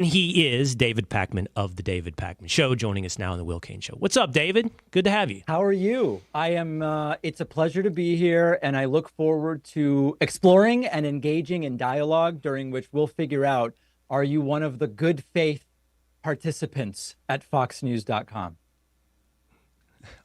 He is David Pakman of The David Pakman Show, joining us now on The Will Cain Show. What's up, David? Good to have you. How are you? I am. It's a pleasure to be here, and I look forward to exploring and engaging in dialogue during which we'll figure out, are you one of the good faith participants at foxnews.com?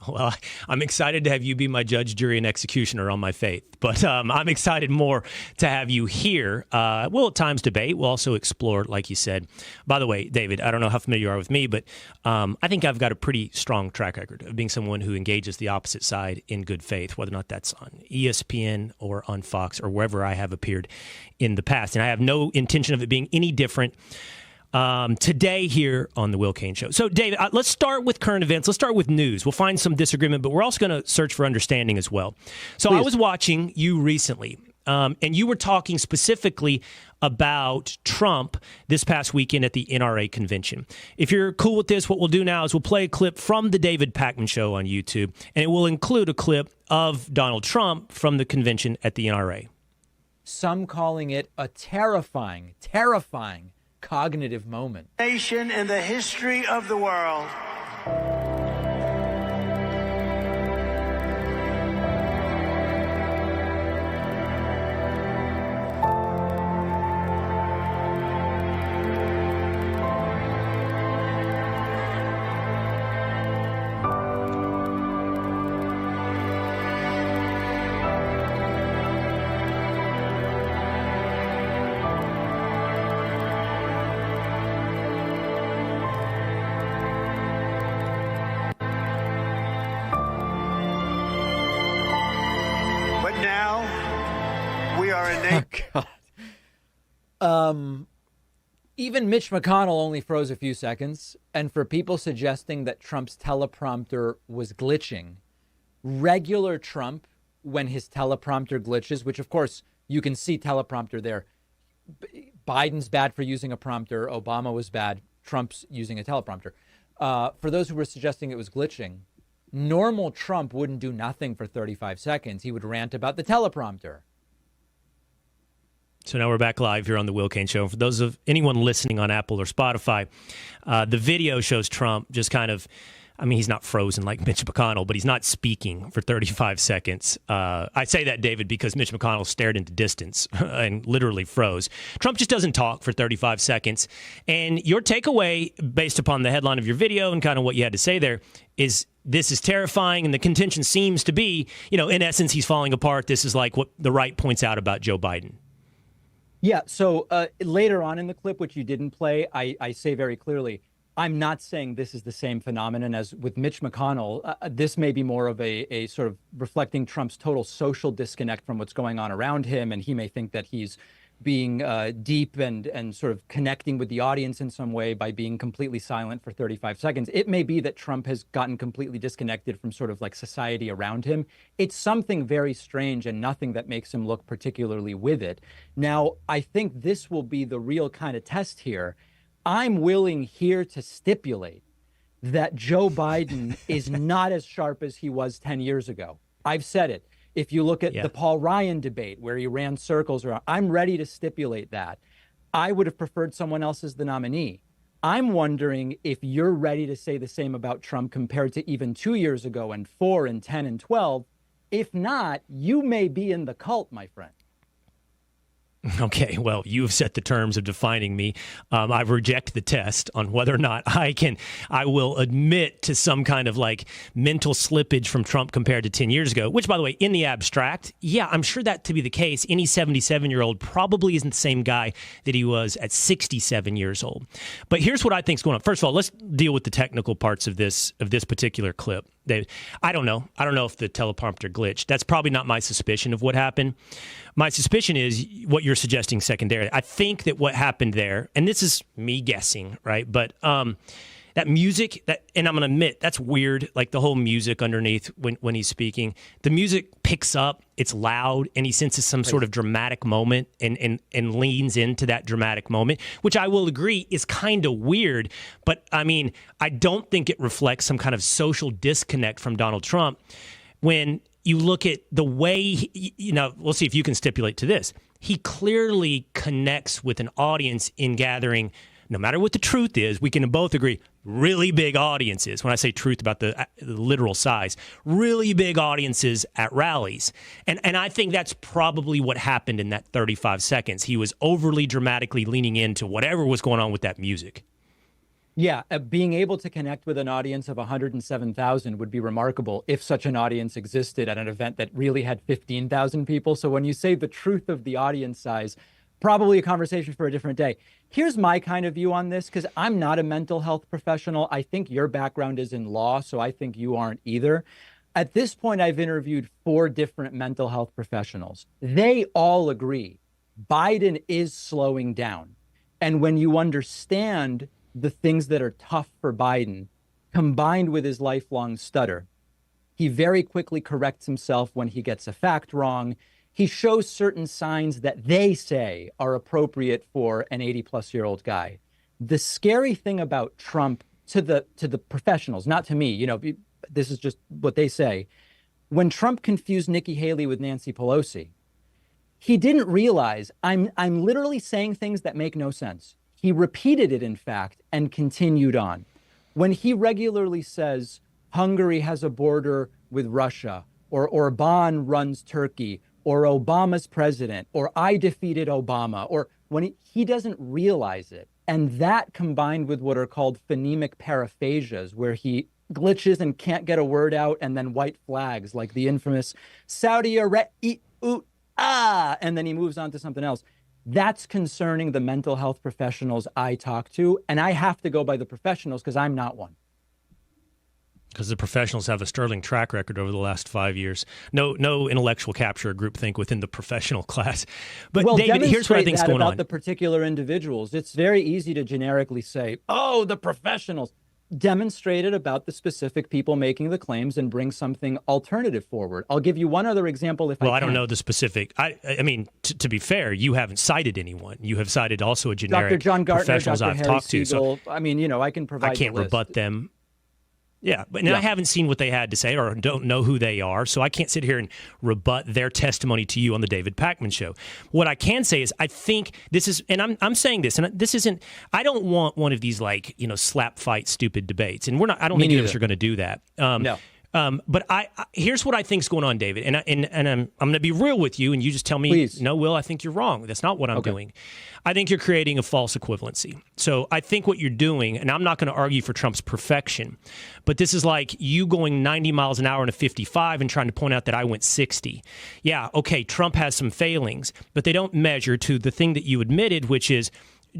Well, I'm excited to have you be my judge, jury, and executioner on my faith. But I'm excited more to have you here. We'll at times debate. We'll also explore, like you said. By the way, David, I don't know how familiar you are with me, but I think I've got a pretty strong track record of being someone who engages the opposite side in good faith, whether or not that's on ESPN or on Fox or wherever I have appeared in the past. And I have no intention of it being any different today here on The Will Cain Show. So, David, let's start with current events. Let's start with news. We'll find some disagreement, but we're also going to search for understanding as well. So Please. I was watching you recently, and you were talking specifically about Trump this past weekend at the NRA convention. If you're cool with this, what we'll do now is we'll play a clip from The David Pakman Show on YouTube, and it will include a clip of Donald Trump from the convention at the NRA. Some calling it a terrifying cognitive moment. Nation in the history of the world. Even Mitch McConnell only froze a few seconds. And for people suggesting that Trump's teleprompter was glitching, regular Trump, when his teleprompter glitches, which of course you can see teleprompter there, Biden's bad for using a prompter. Obama was bad. Trump's using a teleprompter. For those who were suggesting it was glitching, normal Trump wouldn't do nothing for 35 seconds. He would rant about the teleprompter. So now we're back live here on The Will Cain Show. For those of anyone listening on Apple or Spotify, the video shows Trump just kind of, I mean, he's not frozen like Mitch McConnell, but he's not speaking for 35 seconds. I say that, David, because Mitch McConnell stared into distance and literally froze. Trump just doesn't talk for 35 seconds. And your takeaway, based upon the headline of your video and kind of what you had to say there, is this is terrifying. And the contention seems to be, you know, in essence, he's falling apart. This is like what the right points out about Joe Biden. Yeah, so later on in the clip, which you didn't play, I say very clearly, I'm not saying this is the same phenomenon as with Mitch McConnell. This may be more of a sort of reflecting Trump's total social disconnect from what's going on around him, and he may think that he's being deep and sort of connecting with the audience in some way by being completely silent for 35 seconds. It may be that Trump has gotten completely disconnected from sort of like society around him. It's something very strange and nothing that makes him look particularly with it. Now, I think this will be the real kind of test here. I'm willing here to stipulate that Joe Biden is not as sharp as he was 10 years ago. I've said it. If you look at the Paul Ryan debate where he ran circles around, I'm ready to stipulate that. I would have preferred someone else as the nominee. I'm wondering if you're ready to say the same about Trump compared to even 2 years ago and 4 and 10 and 12. If not, you may be in the cult, my friend. Okay, well, you have set the terms of defining me. I reject the test on whether or not I will admit to some kind of like mental slippage from Trump compared to 10 years ago, which, by the way, in the abstract, yeah, I'm sure that to be the case. Any 77-year-old probably isn't the same guy that he was at 67 years old. But here's what I think is going on. First of all, let's deal with the technical parts of this particular clip. I don't know. I don't know if the teleprompter glitched. That's probably not my suspicion of what happened. My suspicion is what you're suggesting secondarily. I think that what happened there, and this is me guessing, right? But that music, and I'm going to admit, that's weird, like the whole music underneath when he's speaking. The music picks up, it's loud, and he senses some sort of dramatic moment and leans into that dramatic moment, which I will agree is kind of weird. But, I mean, I don't think it reflects some kind of social disconnect from Donald Trump when you look at the way, we'll see if you can stipulate to this. He clearly connects with an audience in gathering no matter what the truth is, we can both agree, really big audiences. When I say truth about the literal size, really big audiences at rallies. And I think that's probably what happened in that 35 seconds. He was overly dramatically leaning into whatever was going on with that music. Yeah, being able to connect with an audience of 107,000 would be remarkable if such an audience existed at an event that really had 15,000 people. So when you say the truth of the audience size, probably a conversation for a different day. Here's my kind of view on this, because I'm not a mental health professional. I think your background is in law, so I think you aren't either. At this point, I've interviewed 4 different mental health professionals. They all agree Biden is slowing down. And when you understand the things that are tough for Biden, combined with his lifelong stutter, he very quickly corrects himself when he gets a fact wrong. He shows certain signs that they say are appropriate for an 80-plus-year-old guy. The scary thing about Trump, to the professionals, not to me, this is just what they say. When Trump confused Nikki Haley with Nancy Pelosi, he didn't realize I'm literally saying things that make no sense. He repeated it, in fact, and continued on. When he regularly says Hungary has a border with Russia, or Orban runs Turkey, or Obama's president, or I defeated Obama, or when he doesn't realize it. And that combined with what are called phonemic paraphasias, where he glitches and can't get a word out, and then white flags, like the infamous Saudi Arabia, and then he moves on to something else. That's concerning the mental health professionals I talk to, and I have to go by the professionals because I'm not one. Because the professionals have a sterling track record over the last 5 years. No intellectual capture or groupthink within the professional class. But well, David, here's what I think's going about on. The particular individuals. It's very easy to generically say, "Oh, the professionals." Demonstrate it about the specific people making the claims and bring something alternative forward. I'll give you one other example if I can. Well, I don't know the specific. I mean, to be fair, you haven't cited anyone. You have cited also a generic Dr. John Gartner, professionals Dr. I've Harry talked Siegel. to. So I mean, I can provide. I can't the rebut list. them. Yeah, but I haven't seen what they had to say or don't know who they are, so I can't sit here and rebut their testimony to you on the David Pakman show. What I can say is I think this is, and I'm saying this, and this isn't, I don't want one of these slap fight stupid debates, and we're not. I don't think any of us are going to do that. No. But here's what I think's going on, David, and I'm going to be real with you, and you just tell me, Please. No, Will, I think you're wrong. That's not what I'm doing. I think you're creating a false equivalency. So I think what you're doing, and I'm not going to argue for Trump's perfection, but this is like you going 90 miles an hour in a 55 and trying to point out that I went 60. Yeah, okay, Trump has some failings, but they don't measure to the thing that you admitted, which is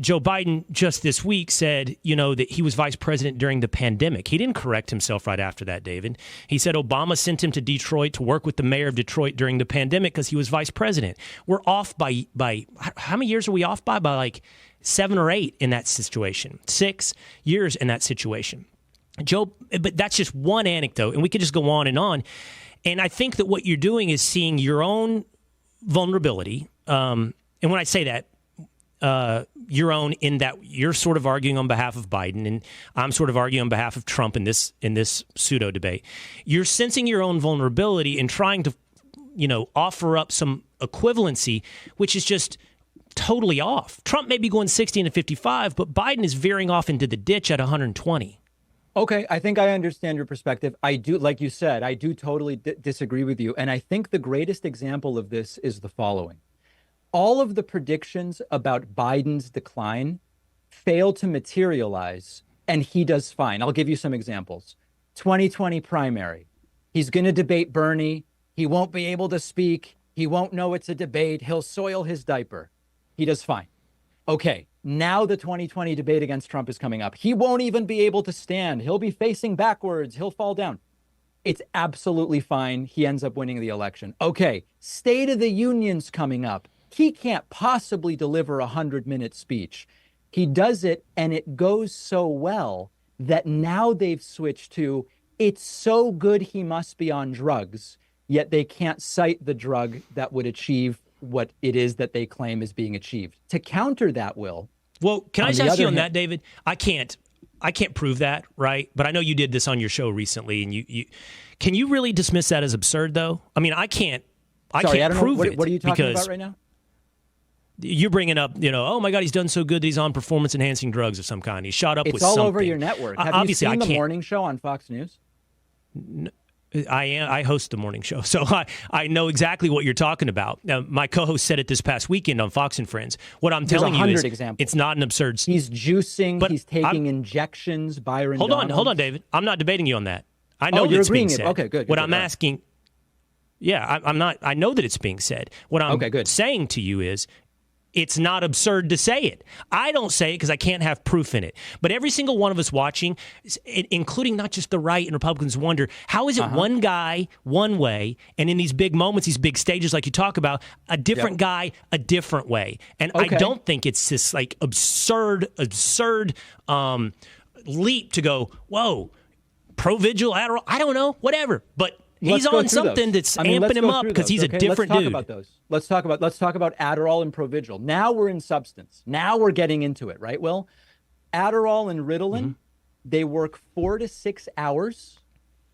Joe Biden just this week said, that he was vice president during the pandemic. He didn't correct himself right after that, David. He said Obama sent him to Detroit to work with the mayor of Detroit during the pandemic because he was vice president. We're off by how many years are we off by? By like 7 or 8 in that situation. 6 years in that situation. But that's just one anecdote, and we could just go on. And I think that what you're doing is seeing your own vulnerability. And when I say that, your own, in that you're sort of arguing on behalf of Biden and I'm sort of arguing on behalf of Trump in this pseudo debate. You're sensing your own vulnerability and trying to, offer up some equivalency, which is just totally off. Trump may be going 60 and 55, but Biden is veering off into the ditch at 120. Okay, I think I understand your perspective. I do, like you said, I do totally disagree with you. And I think the greatest example of this is the following. All of the predictions about Biden's decline fail to materialize, and he does fine. I'll give you some examples. 2020 primary. He's going to debate Bernie. He won't be able to speak. He won't know it's a debate. He'll soil his diaper. He does fine. Okay, now the 2020 debate against Trump is coming up. He won't even be able to stand. He'll be facing backwards. He'll fall down. It's absolutely fine. He ends up winning the election. Okay, State of the Union's coming up. He can't possibly deliver a 100-minute speech. He does it, and it goes so well that now they've switched to, it's so good he must be on drugs, yet they can't cite the drug that would achieve what it is that they claim is being achieved. To counter that, Will. Well, can I just ask you on that, David? I can't prove that, right? But I know you did this on your show recently, and you can you really dismiss that as absurd, though? I mean, I can't Sorry, I don't prove know. it. What are you talking about right now? You're bringing up, oh my God, he's done so good that he's on performance-enhancing drugs of some kind. He's shot up with something. It's all over your network. Have Obviously, you seen I the can't. morning show on Fox News? I host the morning show, so I know exactly what you're talking about. Now, my co-host said it this past weekend on Fox and Friends. What I'm telling you is it's not an absurd. He's juicing. But he's taking injections. Byron. Hold on, David. I'm not debating you on that. I know you're that it's being agreeing. said. Okay, good. What I'm asking, I'm not. I know that it's being said. What I'm saying to you is, it's not absurd to say it. I don't say it because I can't have proof in it. But every single one of us watching, including not just the right and Republicans, wonder, how is it one guy one way, and in these big moments, these big stages like you talk about, a different guy a different way? And I don't think it's this like absurd leap to go, whoa, Provigil, Adderall, I don't know, whatever. But he's on something that's amping him up because he's a different dude. Let's talk about Adderall and Provigil. Now we're in substance. Now we're getting into it, right, Will? Adderall and Ritalin, they work 4 to 6 hours.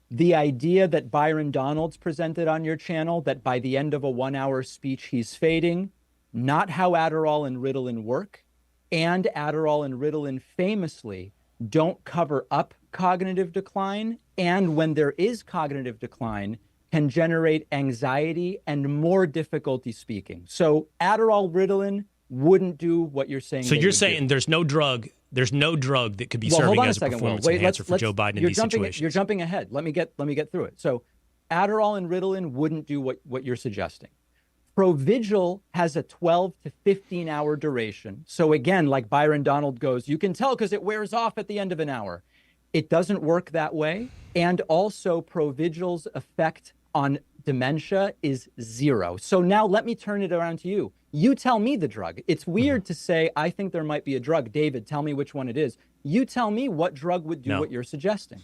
The idea that Byron Donalds presented on your channel, that by the end of a 1-hour speech he's fading, not how Adderall and Ritalin work. And Adderall and Ritalin famously don't cover up cognitive decline, and when there is cognitive decline, can generate anxiety and more difficulty speaking. So Adderall, Ritalin wouldn't do what you're saying. So you're saying there's no drug that could be serving as a performance enhancer for Joe Biden in these situations. You're jumping ahead. Let me get through it. So Adderall and Ritalin wouldn't do what you're suggesting. Provigil has a 12 to 15 hour duration. So again, like Byron Donald goes, you can tell because it wears off at the end of an hour. It doesn't work that way. And also Provigil's effect on dementia is 0. So now let me turn it around to you. You tell me the drug. It's weird to say, I think there might be a drug. David, tell me which one it is. You tell me what drug would do what you're suggesting.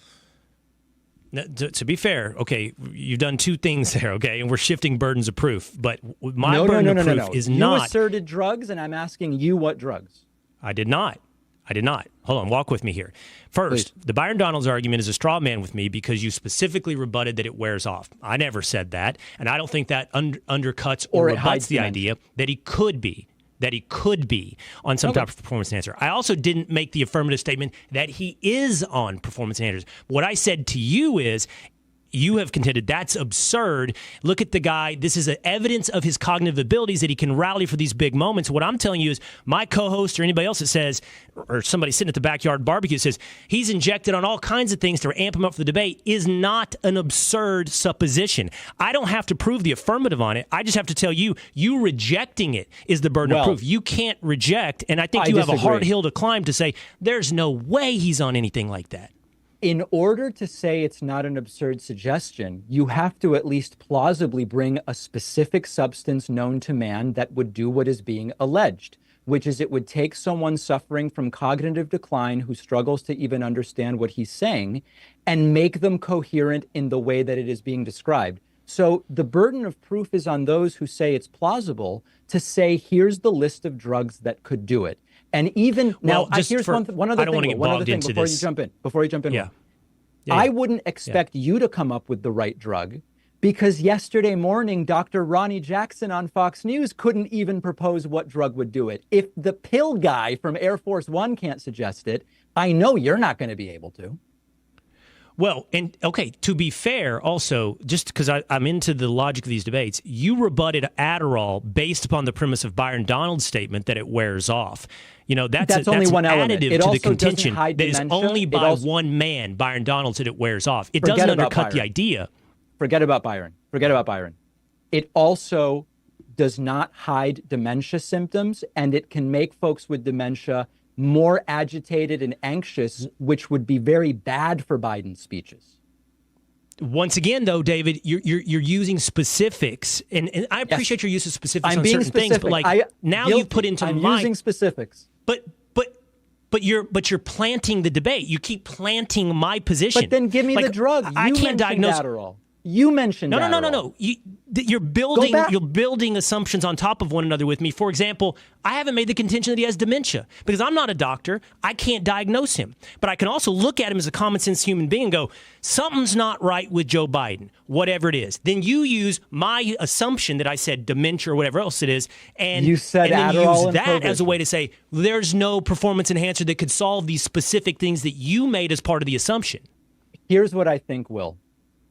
Now, to be fair, okay, you've done two things there, okay, and we're shifting burdens of proof. But my burden of proof is not. You asserted drugs, and I'm asking you what drugs. I did not. Hold on, walk with me here. First, the Byron Donalds argument is a straw man with me because you specifically rebutted that it wears off. I never said that, and I don't think that undercuts or rebuts the idea that he could be on some type of performance enhancer. I also didn't make the affirmative statement that he is on performance enhancers. What I said to you is, you have contended that's absurd. Look at the guy. This is evidence of his cognitive abilities that he can rally for these big moments. What I'm telling you is my co-host or anybody else that says, or somebody sitting at the backyard barbecue says, he's injected on all kinds of things to amp him up for the debate is not an absurd supposition. I don't have to prove the affirmative on it. I just have to tell you, you rejecting it is the burden of proof. You can't reject, and I think you have a hard hill to climb to say, there's no way he's on anything like that. In order to say it's not an absurd suggestion, you have to at least plausibly bring a specific substance known to man that would do what is being alleged, which is it would take someone suffering from cognitive decline who struggles to even understand what he's saying and make them coherent in the way that it is being described. So the burden of proof is on those who say it's plausible to say, here's the list of drugs that could do it. And even here's one other thing before you jump in. I wouldn't expect you to come up with the right drug because yesterday morning, Dr. Ronnie Jackson on Fox News couldn't even propose what drug would do it. If the pill guy from Air Force One can't suggest it, I know you're not going to be able to. Well, and okay, to be fair, also, just because I'm into the logic of these debates, you rebutted Adderall based upon the premise of Byron Donald's statement that it wears off. That's only one additive to the contention that is only by one man, Byron Donald, that it wears off. It doesn't undercut the idea. Forget about Byron. It also does not hide dementia symptoms, and it can make folks with dementia more agitated and anxious, which would be very bad for Biden's speeches. Once again, though, David, you're using specifics, and I appreciate your use of specifics on certain things, but you put into I'm using specifics. But you're planting the debate. You keep planting my position. But then give me the drug. I can't diagnose Adderall. You mentioned No. Adderall. You're building assumptions on top of one another with me. For example, I haven't made the contention that he has dementia because I'm not a doctor. I can't diagnose him. But I can also look at him as a common sense human being and go, something's not right with Joe Biden, whatever it is. Then you use my assumption that I said dementia or whatever else it is, and you said and then Adderall use that and as a way to say there's no performance enhancer that could solve these specific things that you made as part of the assumption. Here's what I think, Will.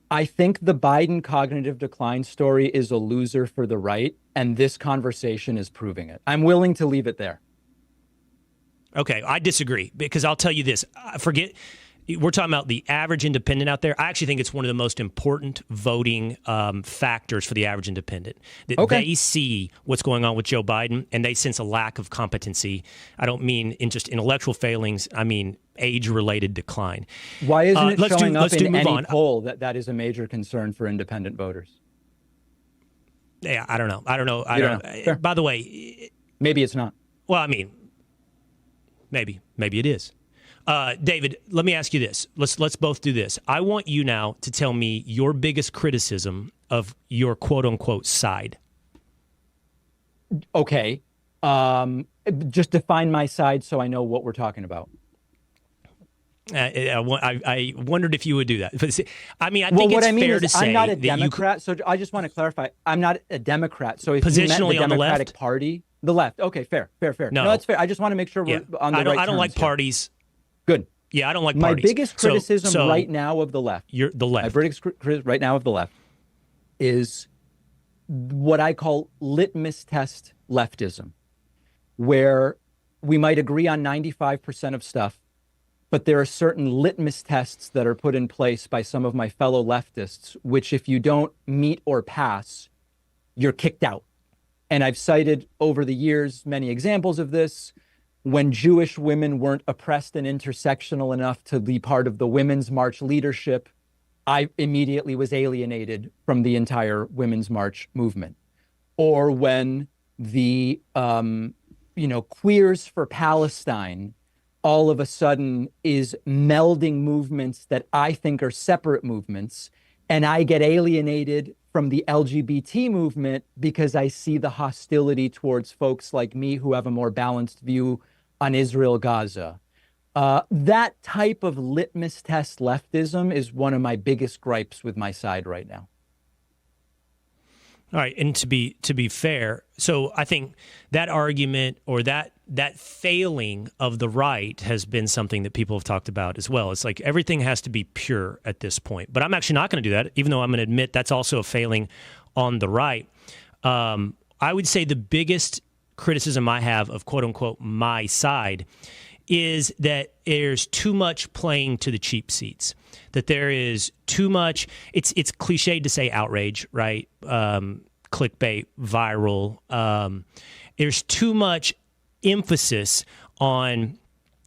I think the Biden cognitive decline story is a loser for the right, and this conversation is proving it. I'm willing to leave it there. Okay, I disagree because I'll tell you this. We're talking about the average independent out there. I actually think it's one of the most important voting factors for the average independent. That they see what's going on with Joe Biden and they sense a lack of competency. I don't mean in just intellectual failings. I mean age-related decline. Why isn't it showing up in any on. poll that is a major concern for independent voters? Yeah, I don't know. I don't know. Sure. By the way, maybe it's not. Well, I mean, maybe it is. David, let me ask you this. Let's both do this. I want you now to tell me your biggest criticism of your quote-unquote side. Okay. Just define my side so I know what we're talking about. I wondered if you would do that. I mean, I well, think what it's I mean fair is to say I'm not a that Democrat, so I just want to clarify. I'm not a Democrat. So if positionally you meant the on Democratic the left? Party, the left. Okay, fair. No, that's fair. I just want to make sure we're on the right I don't like terms parties. Here. Good. Yeah, I don't like my parties. My biggest criticism so right now of the left. You're the left. My biggest criticism right now of the left is what I call litmus test leftism, where we might agree on 95% of stuff, but there are certain litmus tests that are put in place by some of my fellow leftists, which if you don't meet or pass, you're kicked out. And I've cited over the years many examples of this. When Jewish women weren't oppressed and intersectional enough to be part of the Women's March leadership, I immediately was alienated from the entire Women's March movement. Or when the Queers for Palestine all of a sudden is melding movements that I think are separate movements, and I get alienated from the LGBT movement because I see the hostility towards folks like me who have a more balanced view on Israel, Gaza. That type of litmus test leftism is one of my biggest gripes with my side right now. All right, and to be fair, so I think that argument or that failing of the right has been something that people have talked about as well. It's like everything has to be pure at this point. But I'm actually not going to do that, even though I'm going to admit that's also a failing on the right. I would say the biggest criticism I have of quote-unquote my side is that there's too much playing to the cheap seats, that there is too much, it's cliched to say outrage, right? Clickbait, viral. There's too much emphasis on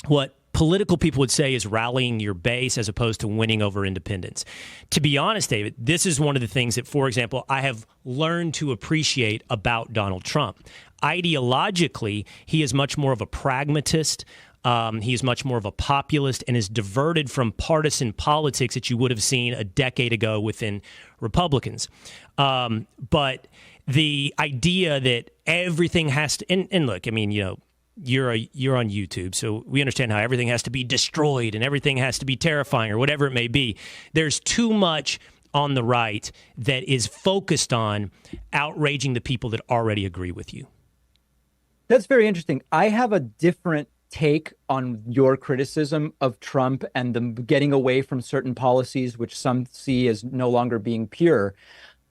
what political people would say is rallying your base as opposed to winning over independents. To be honest, David, this is one of the things that, for example, I have learned to appreciate about Donald Trump. Ideologically, he is much more of a pragmatist. He is much more of a populist and is diverted from partisan politics that you would have seen a decade ago within Republicans. But the idea that everything has to, and look, I mean, you're on YouTube, so we understand how everything has to be destroyed and everything has to be terrifying or whatever it may be. There's too much on the right that is focused on outraging the people that already agree with you. That's very interesting. I have a different take on your criticism of Trump and the getting away from certain policies, which some see as no longer being pure.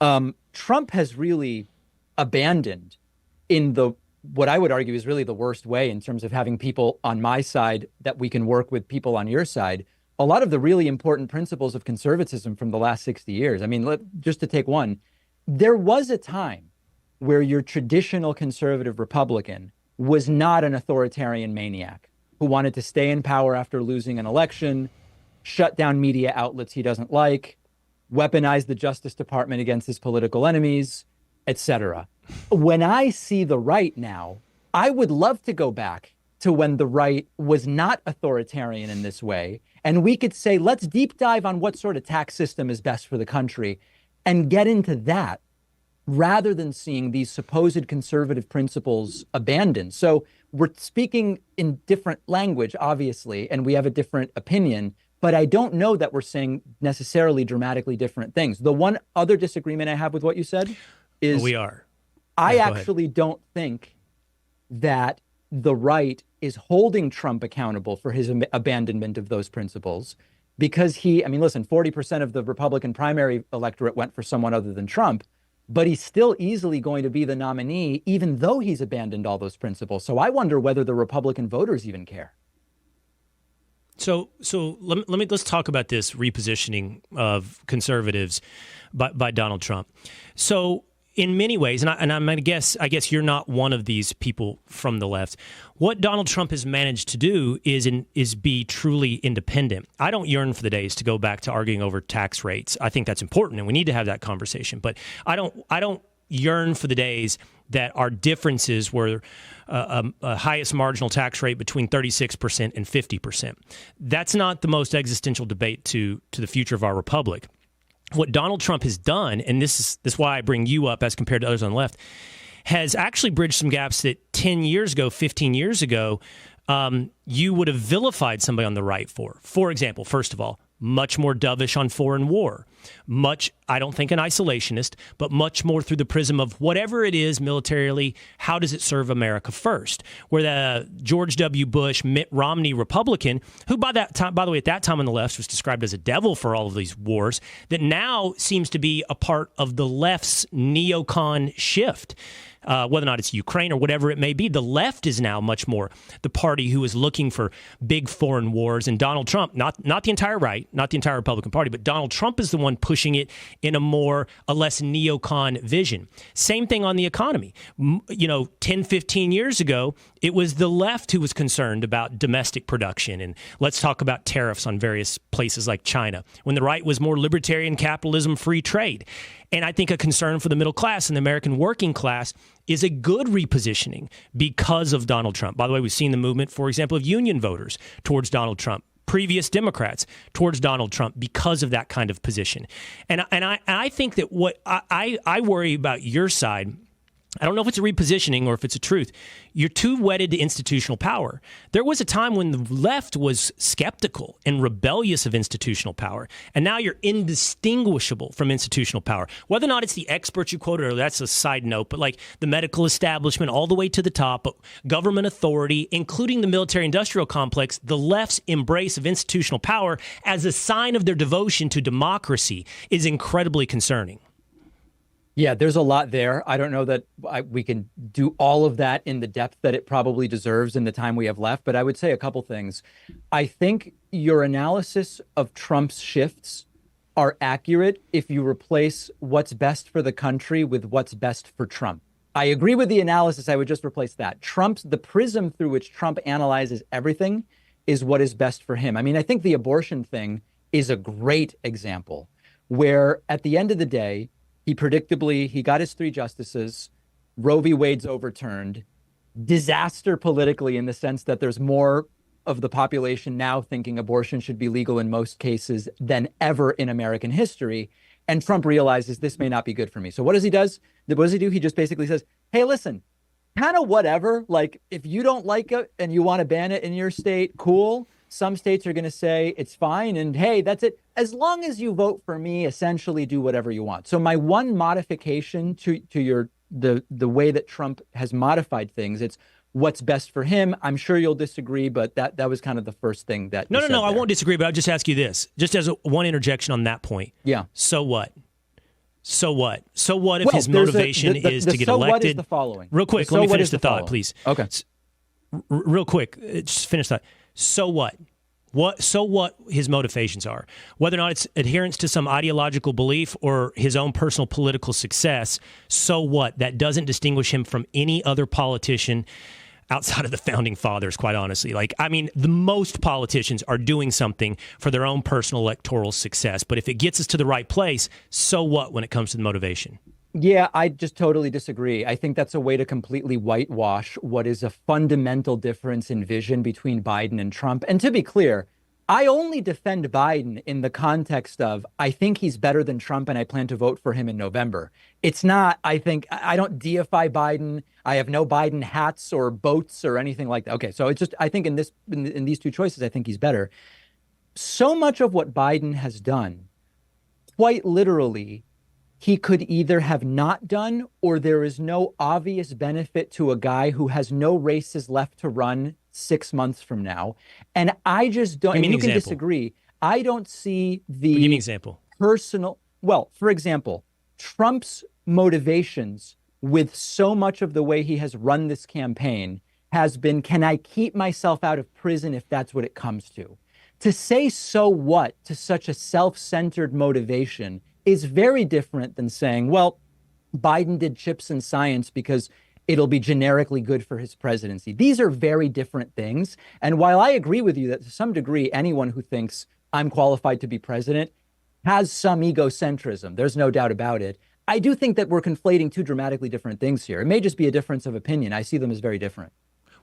Trump has really abandoned in what I would argue is really the worst way in terms of having people on my side that we can work with people on your side. A lot of the really important principles of conservatism from the last 60 years. I mean, just to take one, there was a time where your traditional conservative Republican was not an authoritarian maniac who wanted to stay in power after losing an election, shut down media outlets he doesn't like, weaponize the Justice Department against his political enemies, etc. When I see the right now, I would love to go back to when the right was not authoritarian in this way. And we could say, let's deep dive on what sort of tax system is best for the country. and get into that rather than seeing these supposed conservative principles abandoned. So we're speaking in different language, obviously, and we have a different opinion, but I don't know that we're saying necessarily dramatically different things. The one other disagreement I have with what you said is I actually don't think that the right is holding Trump accountable for his abandonment of those principles because listen, 40% of the Republican primary electorate went for someone other than Trump, but he's still easily going to be the nominee, even though he's abandoned all those principles. So I wonder whether the Republican voters even care. So let's talk about this repositioning of conservatives by Donald Trump. So in many ways, and I'm going to guess, I guess you're not one of these people from the left. What Donald Trump has managed to do is be truly independent. I don't yearn for the days to go back to arguing over tax rates. I think that's important, and we need to have that conversation. But I don't yearn for the days that our differences were a highest marginal tax rate between 36% and 50%. That's not the most existential debate to the future of our republic. What Donald Trump has done, and this is why I bring you up as compared to others on the left, has actually bridged some gaps that 10 years ago, 15 years ago, you would have vilified somebody on the right for. For example, first of all, much more dovish on foreign war. Much, I don't think an isolationist, but much more through the prism of whatever it is militarily, how does it serve America first? Where the George W. Bush, Mitt Romney Republican, who by the way, at that time on the left was described as a devil for all of these wars, that now seems to be a part of the left's neocon shift. Whether or not it's Ukraine or whatever it may be, the left is now much more the party who is looking for big foreign wars. And Donald Trump, not the entire right, not the entire Republican Party, but Donald Trump is the one pushing it in a less neocon vision. Same thing on the economy. 10, 15 years ago, it was the left who was concerned about domestic production. And let's talk about tariffs on various places like China, when the right was more libertarian capitalism, free trade. And I think a concern for the middle class and the American working class is a good repositioning because of Donald Trump. By the way, we've seen the movement, for example, of union voters towards Donald Trump, previous Democrats towards Donald Trump because of that kind of position. And I think that what I worry about your side, I don't know if it's a repositioning or if it's a truth. You're too wedded to institutional power. There was a time when the left was skeptical and rebellious of institutional power, and now you're indistinguishable from institutional power. Whether or not it's the experts you quoted, or that's a side note, but like the medical establishment all the way to the top, government authority, including the military-industrial complex, the left's embrace of institutional power as a sign of their devotion to democracy is incredibly concerning. Yeah, there's a lot there. I don't know that we can do all of that in the depth that it probably deserves in the time we have left, but I would say a couple things. I think your analysis of Trump's shifts are accurate if you replace what's best for the country with what's best for Trump. I agree with the analysis. I would just replace that. The prism through which Trump analyzes everything is what is best for him. I mean, I think the abortion thing is a great example where at the end of the day, he got his 3 justices, Roe v. Wade's overturned, disaster politically in the sense that there's more of the population now thinking abortion should be legal in most cases than ever in American history. And Trump realizes this may not be good for me. So what does he do? He just basically says, hey, listen, kind of whatever. Like, if you don't like it and you want to ban it in your state, cool. Some states are going to say it's fine. And hey, that's it. As long as you vote for me, essentially do whatever you want. So my one modification to the way that Trump has modified things, it's what's best for him. I'm sure you'll disagree, but that was kind of the first thing that No, I won't disagree, but I'll just ask you this, just as one interjection on that point. Yeah. So what? If his motivation is to get elected? What is the following? Real quick, let me finish the thought, please. Okay. Real quick, just finish that. So what? So what his motivations are, whether or not it's adherence to some ideological belief or his own personal political success, so what? That doesn't distinguish him from any other politician outside of the founding fathers, quite honestly. The most politicians are doing something for their own personal electoral success. But if it gets us to the right place, so what when it comes to the motivation? Yeah, I just totally disagree. I think that's a way to completely whitewash what is a fundamental difference in vision between Biden and Trump. And to be clear, I only defend Biden in the context of I think he's better than Trump and I plan to vote for him in November. It's not, I don't deify Biden. I have no Biden hats or boats or anything like that. Okay, so it's just, I think in these two choices, I think he's better. So much of what Biden has done, quite literally, he could either have not done, or there is no obvious benefit to a guy who has no races left to run 6 months from now. And I just don't, I mean, you can disagree. I don't see the give me an example. Personal. Well, for example, Trump's motivations with so much of the way he has run this campaign has been, can I keep myself out of prison if that's what it comes to? To say so what to such a self-centered motivation is very different than saying, well, Biden did chips and science because it'll be generically good for his presidency. These are very different things. And while I agree with you that to some degree, anyone who thinks I'm qualified to be president has some egocentrism, there's no doubt about it. I do think that we're conflating two dramatically different things here. It may just be a difference of opinion. I see them as very different.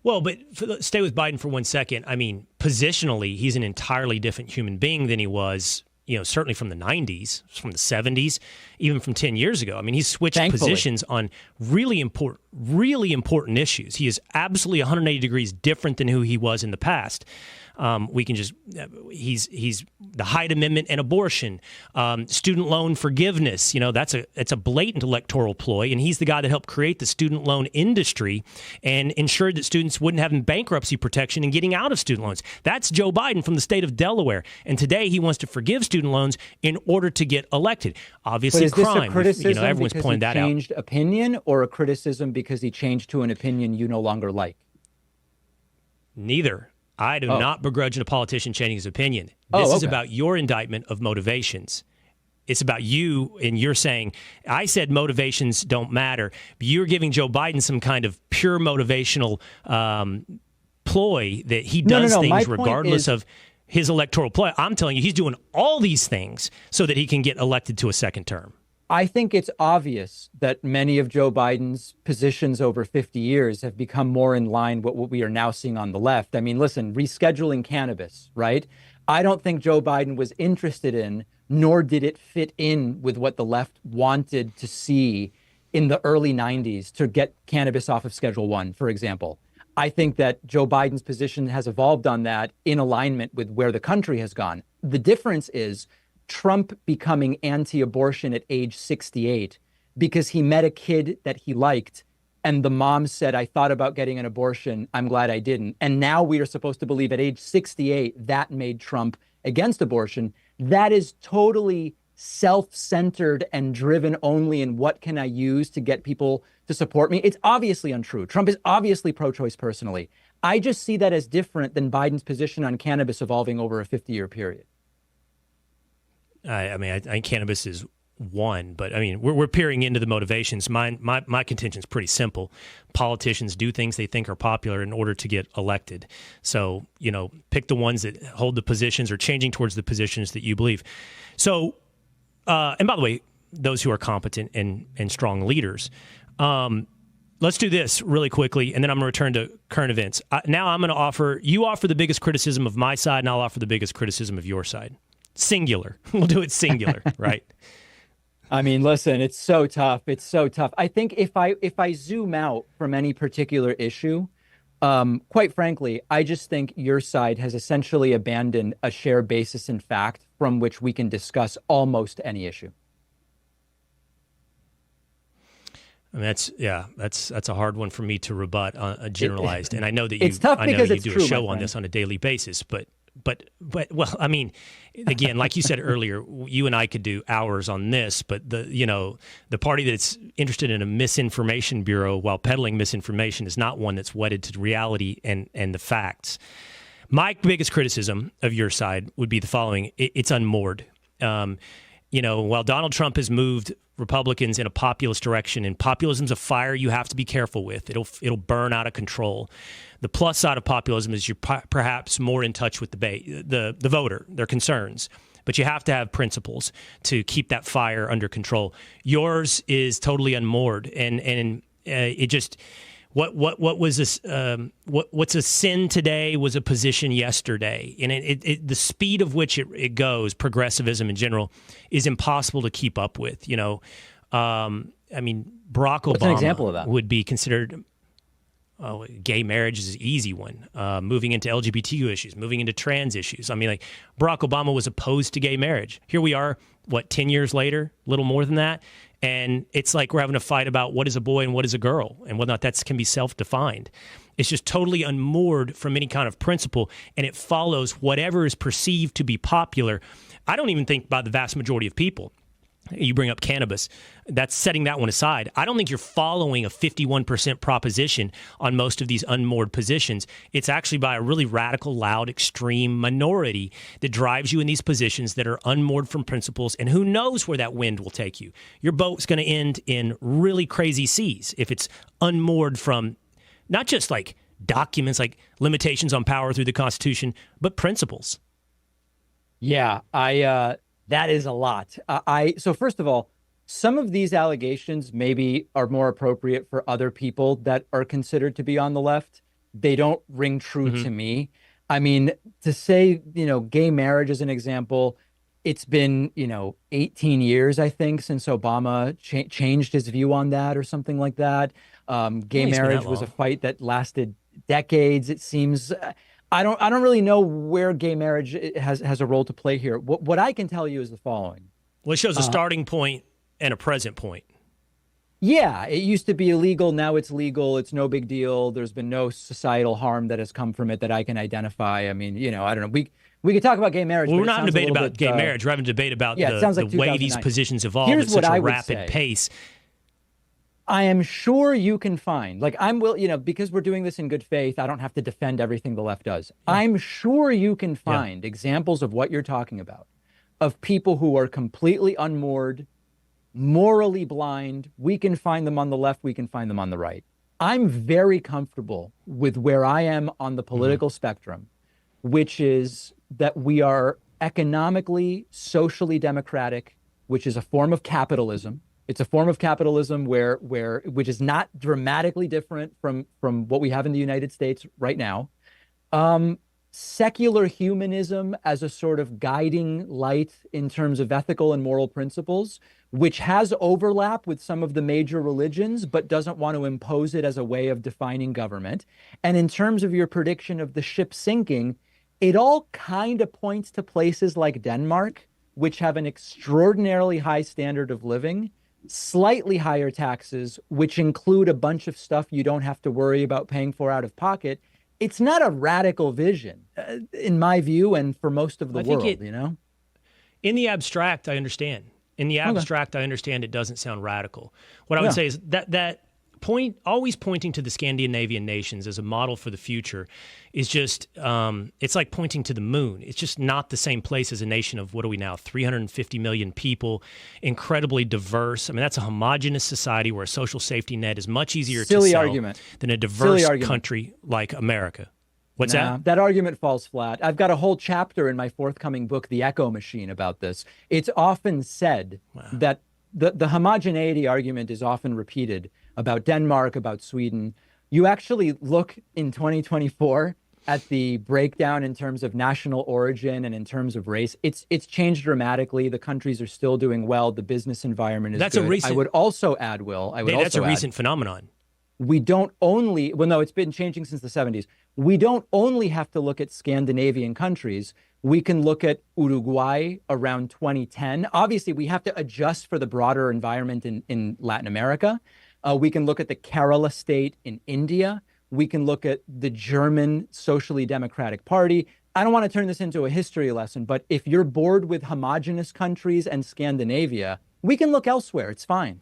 Well, but stay with Biden for 1 second. I mean, positionally, he's an entirely different human being than he was, certainly from the 90s, from the 70s, even from 10 years ago. I mean, he's switched positions on really important issues. He is absolutely 180 degrees different than who he was in the past. He's the Hyde Amendment and abortion, student loan forgiveness. It's a blatant electoral ploy, and he's the guy that helped create the student loan industry and ensured that students wouldn't have bankruptcy protection and getting out of student loans. That's Joe Biden from the state of Delaware, and today he wants to forgive student loans in order to get elected. Obviously, but is crime. This a criticism everyone's because pointed he that out. Changed opinion, or a criticism because he changed to an opinion you no longer like? Neither. I do not begrudge a politician changing his opinion. This is about your indictment of motivations. It's about you, and you're saying, I said motivations don't matter. But you're giving Joe Biden some kind of pure motivational ploy that he does things regardless of his electoral ploy. I'm telling you, he's doing all these things so that he can get elected to a second term. I think it's obvious that many of Joe Biden's positions over 50 years have become more in line with what we are now seeing on the left. I mean, listen, rescheduling cannabis, right? I don't think Joe Biden was interested in, nor did it fit in with what the left wanted to see in the early 90s to get cannabis off of Schedule 1, for example. I think that Joe Biden's position has evolved on that in alignment with where the country has gone. The difference is Trump becoming anti-abortion at age 68 because he met a kid that he liked and the mom said, I thought about getting an abortion. I'm glad I didn't. And now we are supposed to believe at age 68 that made Trump against abortion. That is totally self-centered and driven only in what can I use to get people to support me. It's obviously untrue. Trump is obviously pro-choice personally. I just see that as different than Biden's position on cannabis evolving over a 50-year period. I think cannabis is one, but I mean, we're peering into the motivations. My contention is pretty simple. Politicians do things they think are popular in order to get elected. So, pick the ones that hold the positions or changing towards the positions that you believe. So, and by the way, those who are competent and strong leaders. Let's do this really quickly, and then I'm going to return to current events. Now I'm going to offer the biggest criticism of my side, and I'll offer the biggest criticism of your side. Singular. We'll do it singular, right? I mean, listen, it's so tough. It's so tough. I think if I zoom out from any particular issue, quite frankly, I just think your side has essentially abandoned a shared basis in fact from which we can discuss almost any issue. I mean, that's a hard one for me to rebut generalized. And I know that it's tough because you it's do true, a show on this on a daily basis, but well, I mean, again, like you said earlier, you and I could do hours on this, but the party that's interested in a misinformation bureau while peddling misinformation is not one that's wedded to reality and the facts. My biggest criticism of your side would be the following. It's unmoored. While Donald Trump has moved Republicans in a populist direction, and populism's a fire you have to be careful with. It'll burn out of control. The plus side of populism is you're perhaps more in touch with the voter, their concerns, but you have to have principles to keep that fire under control. Yours is totally unmoored, and What was this? What's a sin today was a position yesterday, and the speed of which it goes, progressivism in general, is impossible to keep up with. I mean, Barack What's an Obama example of that? would be considered. Gay marriage is an easy one. Moving into LGBTQ issues, moving into trans issues. I mean, like Barack Obama was opposed to gay marriage. Here we are, 10 years later, a little more than that. And it's like we're having a fight about what is a boy and what is a girl and whether or not that can be self-defined. It's just totally unmoored from any kind of principle, and it follows whatever is perceived to be popular. I don't even think by the vast majority of people. You bring up cannabis. That's setting that one aside. I don't think you're following a 51% proposition on most of these unmoored positions. It's actually by a really radical, loud, extreme minority that drives you in these positions that are unmoored from principles, and who knows where that wind will take you. Your boat's going to end in really crazy seas if it's unmoored from not just like documents like limitations on power through the Constitution, but principles. Yeah, that is a lot. So first of all, some of these allegations maybe are more appropriate for other people that are considered to be on the left. They don't ring true to me. I mean, to say, gay marriage as an example, it's been, 18 years, I think, since Obama changed his view on that or something like that. Gay marriage was a fight that lasted decades, it seems. I don't really know where gay marriage has a role to play here. What I can tell you is the following. Well, it shows a starting point and a present point. Yeah, it used to be illegal. Now it's legal. It's no big deal. There's been no societal harm that has come from it that I can identify. I mean, I don't know. We could talk about gay marriage. Well, we're not in a debate about gay marriage. We're having a debate about the way these positions evolve at such a rapid pace. I am sure you can find, because we're doing this in good faith, I don't have to defend everything the left does. Yeah. I'm sure you can find examples of what you're talking about, of people who are completely unmoored, morally blind. We can find them on the left. We can find them on the right. I'm very comfortable with where I am on the political spectrum, which is that we are economically, socially democratic, which is a form of capitalism. It's a form of capitalism which is not dramatically different from what we have in the United States right now. Secular humanism as a sort of guiding light in terms of ethical and moral principles, which has overlap with some of the major religions, but doesn't want to impose it as a way of defining government. And in terms of your prediction of the ship sinking, it all kind of points to places like Denmark, which have an extraordinarily high standard of living, slightly higher taxes, which include a bunch of stuff you don't have to worry about paying for out of pocket. It's not a radical vision, in my view, and for most of the world, In the abstract, I understand. I understand it doesn't sound radical. What I would say is that point, always pointing to the Scandinavian nations as a model for the future, is just, it's like pointing to the moon. It's just not the same place as a nation of, what are we now, 350 million people, incredibly diverse. I mean, that's a homogenous society where a social safety net is much easier to sell than a diverse country like America. What's that? That argument falls flat. I've got a whole chapter in my forthcoming book, The Echo Machine, about this. It's often said that the homogeneity argument is often repeated about Denmark, about Sweden. You actually look in 2024 at the breakdown in terms of national origin and in terms of race. It's changed dramatically. The countries are still doing well. The business environment is good. I would also add, Will, that's a recent phenomenon. We don't only, no, it's been changing since the 70s. We don't only have to look at Scandinavian countries. We can look at Uruguay around 2010. Obviously, we have to adjust for the broader environment in Latin America. We can look at the Kerala state in India. We can look at the German Socially Democratic Party. I don't want to turn this into a history lesson, but if you're bored with homogenous countries and Scandinavia, we can look elsewhere. It's fine.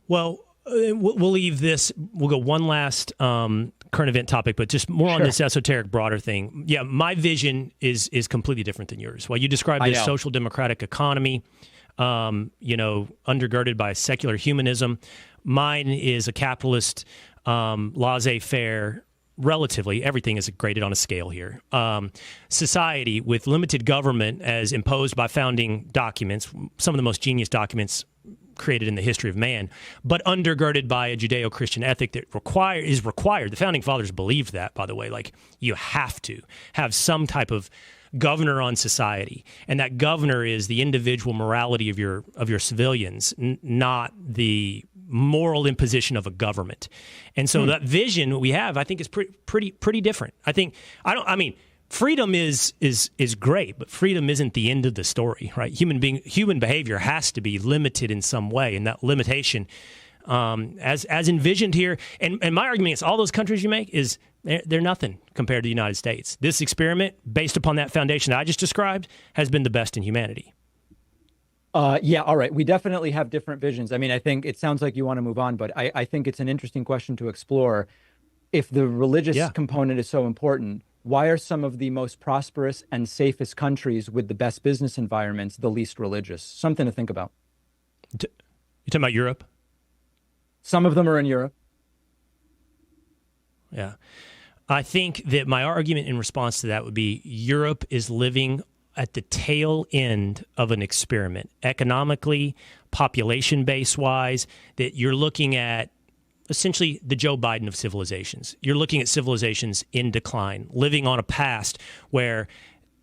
Well, we'll leave this. We'll go one last current event topic, but just more on this esoteric, broader thing. Yeah, my vision is completely different than yours. While you describe this social democratic economy, undergirded by secular humanism, mine is a capitalist, laissez-faire, relatively, everything is graded on a scale here, society with limited government as imposed by founding documents, some of the most genius documents created in the history of man, but undergirded by a Judeo-Christian ethic that is required. The founding fathers believed that, by the way, like you have to have some type of governor on society, and that governor is the individual morality of your civilians, not the moral imposition of a government. And so that vision we have, I think, is pretty different. I mean, freedom is great, but freedom isn't the end of the story, right? Human behavior has to be limited in some way, and that limitation, as envisioned here, and my argument is all those countries you make is they're nothing compared to the United States. This experiment, based upon that foundation that I just described, has been the best in humanity. Yeah, all right. We definitely have different visions. I mean, I think it sounds like you want to move on, but I think it's an interesting question to explore. If the religious component is so important, why are some of the most prosperous and safest countries with the best business environments the least religious? Something to think about. You're talking about Europe? Some of them are in Europe. Yeah. I think that my argument in response to that would be Europe is living at the tail end of an experiment, economically, population base-wise, that you're looking at essentially the Joe Biden of civilizations. You're looking at civilizations in decline, living on a past where,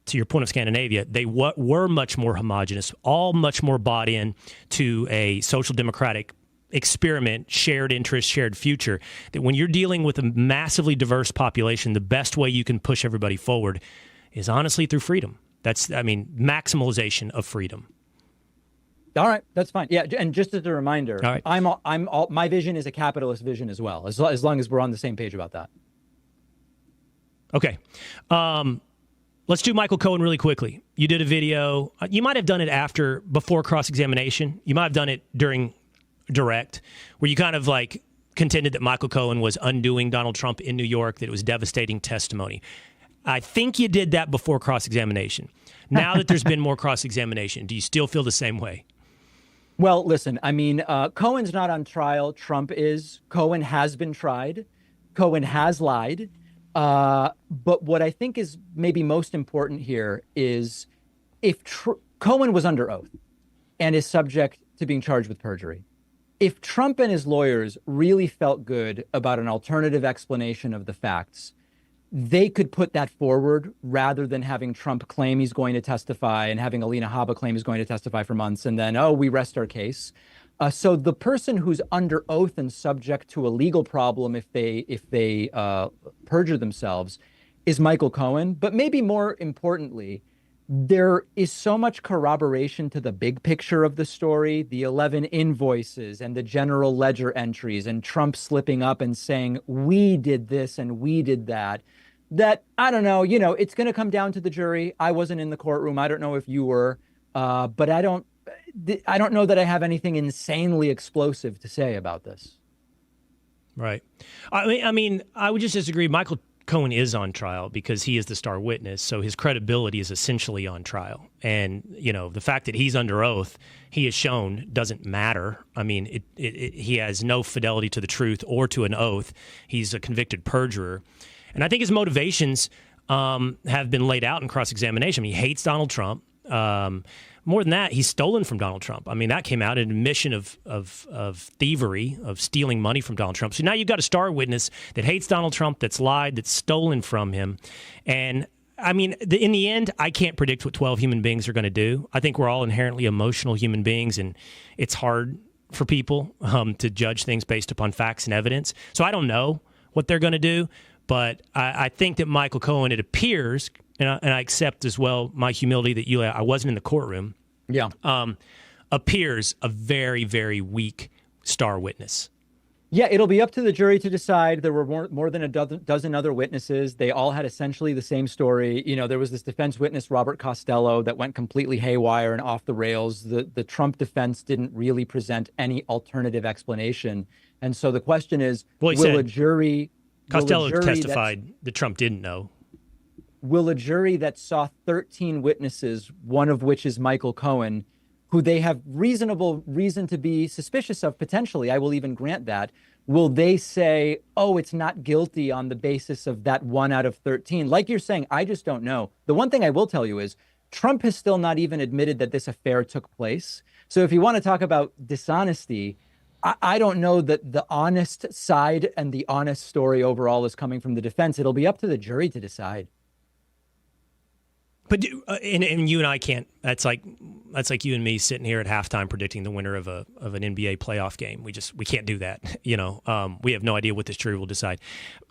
to your point of Scandinavia, they were much more homogenous, all much more bought in to a social democratic experiment, shared interest, shared future, that when you're dealing with a massively diverse population, the best way you can push everybody forward is honestly through freedom. That's, I mean, maximalization of freedom. All right, that's fine. Yeah, and just as a reminder, all right. My vision is a capitalist vision as well, as long as we're on the same page about that. Okay. Let's do Michael Cohen really quickly. You did a video. You might have done it before cross-examination. You might have done it during direct, where you kind of like contended that Michael Cohen was undoing Donald Trump in New York, that it was devastating testimony. I think you did that before cross-examination. Now that there's been more cross-examination, do you still feel the same way? Well, listen, I mean, Cohen's not on trial. Trump is. Cohen has been tried. Cohen has lied. But what I think is maybe most important here is if Cohen was under oath and is subject to being charged with perjury, if Trump and his lawyers really felt good about an alternative explanation of the facts, they could put that forward rather than having Trump claim he's going to testify and having Alina Habba claim he's going to testify for months and then, we rest our case. So the person who's under oath and subject to a legal problem if they perjure themselves is Michael Cohen. But maybe more importantly, there is so much corroboration to the big picture of the story, the 11 invoices and the general ledger entries and Trump slipping up and saying, we did this and we did that, that I don't know, it's going to come down to the jury. I wasn't in the courtroom. I don't know if you were, but I don't know that I have anything insanely explosive to say about this. Right. I mean, I would just disagree. Michael Cohen is on trial because he is the star witness, so his credibility is essentially on trial. And, the fact that he's under oath, he has shown doesn't matter. I mean, he has no fidelity to the truth or to an oath. He's a convicted perjurer. And I think his motivations have been laid out in cross-examination. I mean, he hates Donald Trump. More than that, he's stolen from Donald Trump. I mean, that came out an admission of thievery, of stealing money from Donald Trump. So now you've got a star witness that hates Donald Trump, that's lied, that's stolen from him. And I mean, in the end, I can't predict what 12 human beings are going to do. I think we're all inherently emotional human beings, and it's hard for people to judge things based upon facts and evidence. So I don't know what they're going to do, but I think that Michael Cohen, it appears, and I accept as well my humility that I wasn't in the courtroom. Yeah. Appears a very, very weak star witness. Yeah, it'll be up to the jury to decide. There were more than a dozen other witnesses. They all had essentially the same story. There was this defense witness, Robert Costello, that went completely haywire and off the rails. The Trump defense didn't really present any alternative explanation. And so the question is, Costello testified that Trump didn't know. Will a jury that saw 13 witnesses, one of which is Michael Cohen, who they have reasonable reason to be suspicious of potentially, I will even grant that, will they say, it's not guilty on the basis of that 1 out of 13? Like you're saying, I just don't know. The one thing I will tell you is Trump has still not even admitted that this affair took place. So if you want to talk about dishonesty, I don't know that the honest side and the honest story overall is coming from the defense. It'll be up to the jury to decide. But and you and I can't. That's like you and me sitting here at halftime predicting the winner of an NBA playoff game. We can't do that. We have no idea what this jury will decide.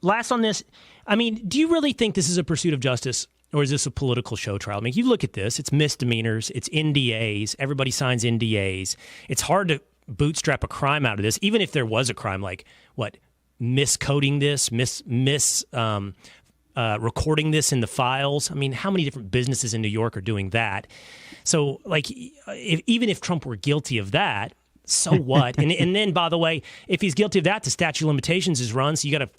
Last on this, I mean, do you really think this is a pursuit of justice, or is this a political show trial? I mean, you look at this; it's misdemeanors, it's NDAs. Everybody signs NDAs. It's hard to bootstrap a crime out of this, even if there was a crime like miscoding this, recording this in the files. I mean, how many different businesses in New York are doing that? So, even if Trump were guilty of that, so what? and then, by the way, if he's guilty of that, the statute of limitations is run, so you got to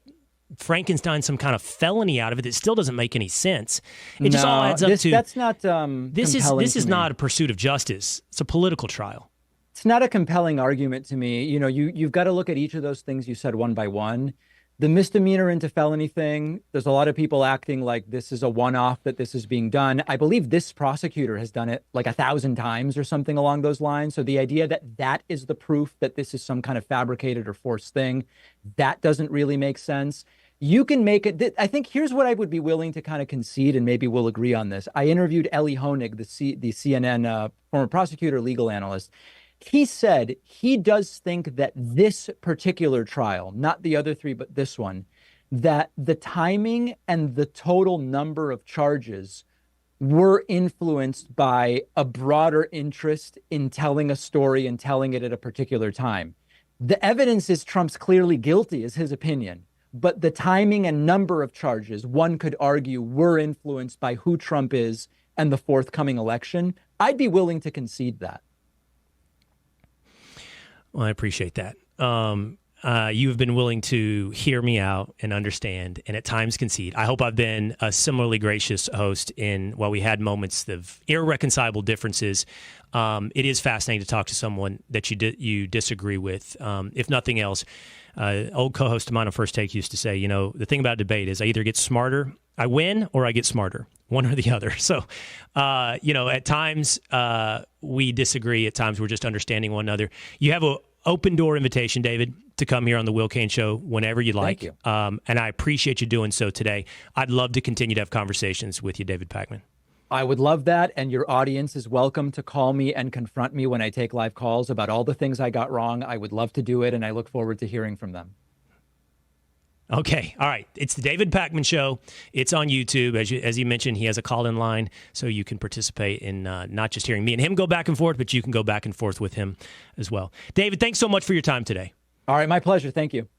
Frankenstein some kind of felony out of it that still doesn't make any sense. It just all adds up to that's not. This is not a pursuit of justice. It's a political trial. It's not a compelling argument to me. You've got to look at each of those things you said one by one. The misdemeanor into felony thing, there's a lot of people acting like this is a one-off, that this is being done. I believe this prosecutor has done it like 1,000 times or something along those lines. So the idea that that is the proof that this is some kind of fabricated or forced thing, that doesn't really make sense. You can make it. I think here's what I would be willing to kind of concede, and maybe we'll agree on this. I interviewed Eli Honig, the CNN former prosecutor, legal analyst. He said he does think that this particular trial, not the other three, but this one, that the timing and the total number of charges were influenced by a broader interest in telling a story and telling it at a particular time. The evidence is Trump's clearly guilty, is his opinion. But the timing and number of charges, one could argue, were influenced by who Trump is and the forthcoming election. I'd be willing to concede that. Well, I appreciate that. You have been willing to hear me out and understand, and at times concede. I hope I've been a similarly gracious host while we had moments of irreconcilable differences. It is fascinating to talk to someone that you disagree with. If nothing else, old co-host of mine on First Take used to say, the thing about debate is I either get smarter, I win, or I get smarter, one or the other. So, at times we disagree. At times we're just understanding one another. You have an open door invitation, David, to come here on the Will Cain Show whenever you like. Thank you. And I appreciate you doing so today. I'd love to continue to have conversations with you, David Pakman. I would love that. And your audience is welcome to call me and confront me when I take live calls about all the things I got wrong. I would love to do it, and I look forward to hearing from them. Okay. All right. It's the David Pakman Show. It's on YouTube. As you mentioned, he has a call-in line, so you can participate in not just hearing me and him go back and forth, but you can go back and forth with him as well. David, thanks so much for your time today. All right. My pleasure. Thank you.